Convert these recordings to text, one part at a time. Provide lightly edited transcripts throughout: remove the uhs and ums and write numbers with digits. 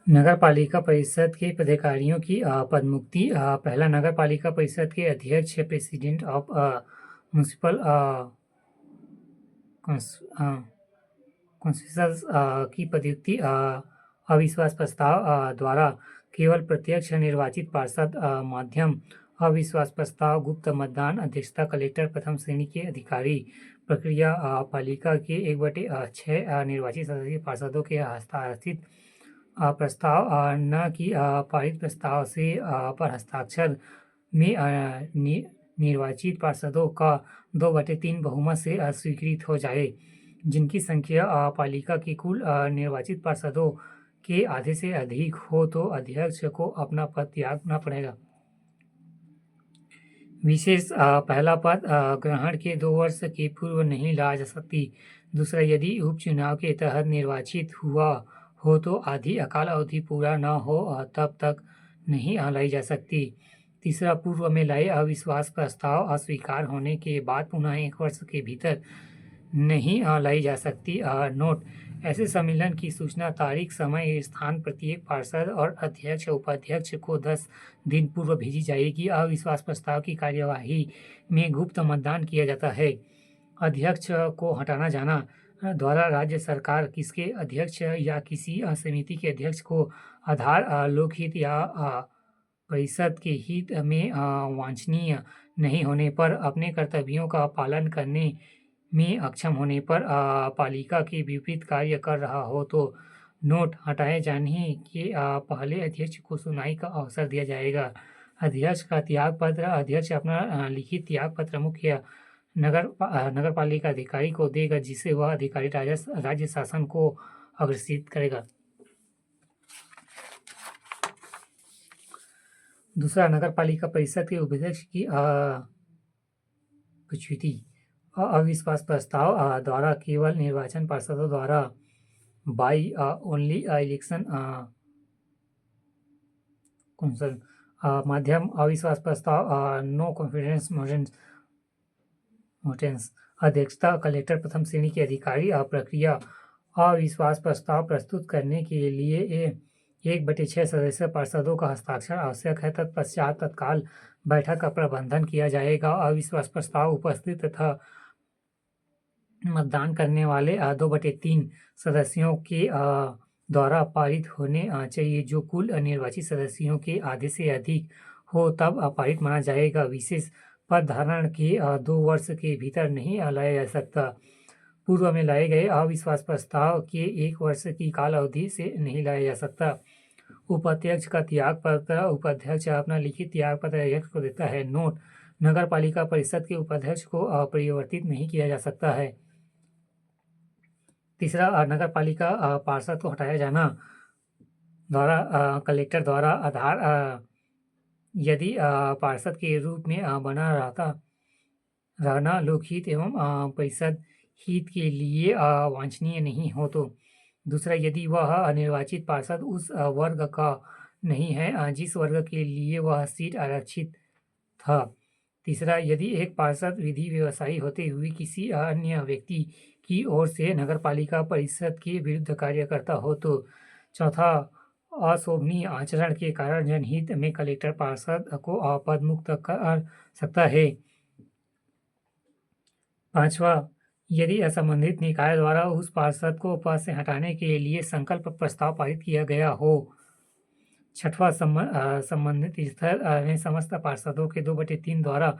नगर पालिका परिषद के पदाधिकारियों की पदमुक्ति। पहला, नगर पालिका परिषद के अध्यक्ष प्रेसिडेंट ऑफ म्युनिसिपल कॉन्सेंसस की पदमुक्ति अविश्वास प्रस्ताव द्वारा केवल प्रत्यक्ष निर्वाचित पार्षद माध्यम अविश्वास प्रस्ताव गुप्त मतदान अध्यक्षता कलेक्टर प्रथम श्रेणी के अधिकारी प्रक्रिया पालिका के 1/6 निर्वाचित सदस्यीय पार्षदों के हस्ताक्षरित प्रस्ताव न कि पारित प्रस्ताव से पर हस्ताक्षर में निर्वाचित पार्षदों का 2/3 बहुमत से स्वीकृत हो जाए, जिनकी संख्या पालिका की कुल निर्वाचित पार्षदों के आधे से अधिक हो तो अध्यक्ष को अपना पद त्यागना पड़ेगा। विशेष पहला पद ग्रहण के 2 वर्ष के पूर्व नहीं ला जा सकती। दूसरा, यदि उपचुनाव के तहत निर्वाचित हुआ हो तो आधी अकाल अवधि पूरा न हो तब तक नहीं लाई जा सकती। तीसरा, पूर्व में लाए अविश्वास प्रस्ताव अस्वीकार होने के बाद पुनः 1 वर्ष के भीतर नहीं लाई जा सकती। नोट: ऐसे सम्मेलन की सूचना तारीख, समय, स्थान प्रत्येक पार्षद और अध्यक्ष उपाध्यक्ष को 10 दिन पूर्व भेजी जाएगी। अविश्वास प्रस्ताव की कार्यवाही में गुप्त मतदान किया जाता है। अध्यक्ष को हटाना जाना द्वारा राज्य सरकार किसके अध्यक्ष या किसी समिति के अध्यक्ष को आधार लोकहित या परिषद के हित में वांछनीय नहीं होने पर अपने कर्तव्यों का पालन करने में अक्षम होने पर पालिका के विपरीत कार्य कर रहा हो तो। नोट: हटाए जाने के पहले अध्यक्ष को सुनवाई का अवसर दिया जाएगा। अध्यक्ष का त्याग पत्र: अध्यक्ष अपना लिखित त्याग पत्र मुख्य नगर पालिका अधिकारी को देगा, जिसे वह अधिकारी राज्य शासन को अग्रेसित करेगा। दूसरा, नगर पालिका परिषद के उपाध्यक्ष की पदच्युति। अविश्वास प्रस्ताव द्वारा केवल निर्वाचन पार्षदों द्वारा बाई ओनली इलेक्शन काउंसिल माध्यम अविश्वास प्रस्ताव नो कॉन्फिडेंस मोशंस अध्यक्षता कलेक्टर प्रथम श्रेणी के अधिकारी प्रक्रिया अविश्वास प्रस्ताव प्रस्तुत करने के लिए 1/6 सदस्य पार्षदों का हस्ताक्षर आवश्यक है। तत्पश्चात तत्काल बैठक का प्रबंधन किया जाएगा। अविश्वास प्रस्ताव उपस्थित तथा मतदान करने वाले 2/3 सदस्यों के द्वारा पारित होने चाहिए, जो कुल निर्वाचित सदस्यों के आधे से अधिक हो तब पारित माना जाएगा। विशेष पद धारण के 2 वर्ष के भीतर नहीं लाया जा सकता। पूर्व में लाए गए अविश्वास प्रस्ताव के 1 वर्ष की काल अवधि से नहीं लाया जा सकता। उपाध्यक्ष का त्याग पत्र: उपाध्यक्ष अपना लिखित त्याग पत्र अध्यक्ष को देता है। नोट: नगर पालिका परिषद के उपाध्यक्ष को परिवर्तित नहीं किया जा सकता है। तीसरा, नगर पालिका पार्षद को हटाया जाना द्वारा कलेक्टर द्वारा आधार यदि पार्षद के रूप में बना रहना लोकहित एवं परिषद हित के लिए वांछनीय नहीं हो तो। दूसरा, यदि वह निर्वाचित पार्षद उस वर्ग का नहीं है जिस वर्ग के लिए वह सीट आरक्षित था। तीसरा, यदि एक पार्षद विधि व्यवसायी होते हुए किसी अन्य व्यक्ति की ओर से नगर पालिका परिषद के विरुद्ध कार्य करता हो तो। चौथा, अशोभनीय आचरण के कारण जनहित में कलेक्टर पार्षद को पदमुक्त कर सकता है। पांचवा, यदि असंबंधित निकाय द्वारा उस पार्षद को पद से हटाने के लिए संकल्प प्रस्ताव पारित किया गया हो। छठवां, संबंधित स्थल में समस्त पार्षदों के 2/3 द्वारा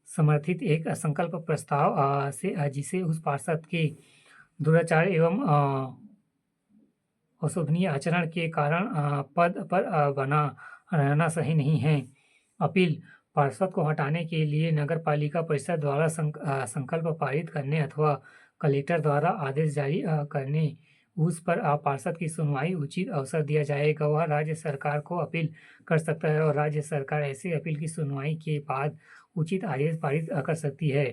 समर्थित एक संकल्प प्रस्ताव से जिसे उस पार्षद के दुराचार एवं अशोभनीय आचरण के कारण पद पर बना रहना सही नहीं है। अपील: पार्षद को हटाने के लिए नगर पालिका परिषद द्वारा संकल्प पारित करने अथवा कलेक्टर द्वारा आदेश जारी करने उस पर पार्षद की सुनवाई उचित अवसर दिया जाएगा। वह राज्य सरकार को अपील कर सकता है और राज्य सरकार ऐसे अपील की सुनवाई के बाद उचित आदेश पारित कर सकती है।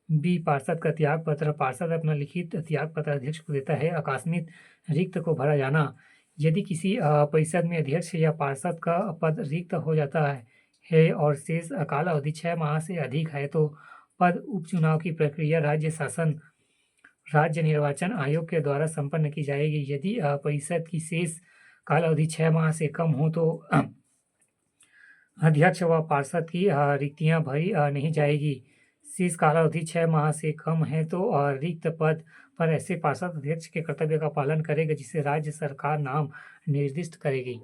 बी, पार्षद का त्याग पत्र: पार्षद अपना लिखित त्याग पत्र अध्यक्ष को देता है। अकस्मित रिक्त को भरा जाना: यदि किसी परिषद में अध्यक्ष या पार्षद का पद रिक्त हो जाता है और शेष काल अवधि 6 माह से अधिक है तो पद उपचुनाव की प्रक्रिया राज्य निर्वाचन आयोग के द्वारा संपन्न की जाएगी। यदि परिषद की शेष कालावधि 6 माह से कम हो तो अध्यक्ष व पार्षद की रिक्तियां भरी नहीं जाएगी। शेष कालावधि 6 माह से कम है तो रिक्त पद पर ऐसे पार्षद अध्यक्ष के कर्तव्य का पालन करेगा जिसे राज्य सरकार नाम निर्दिष्ट करेगी।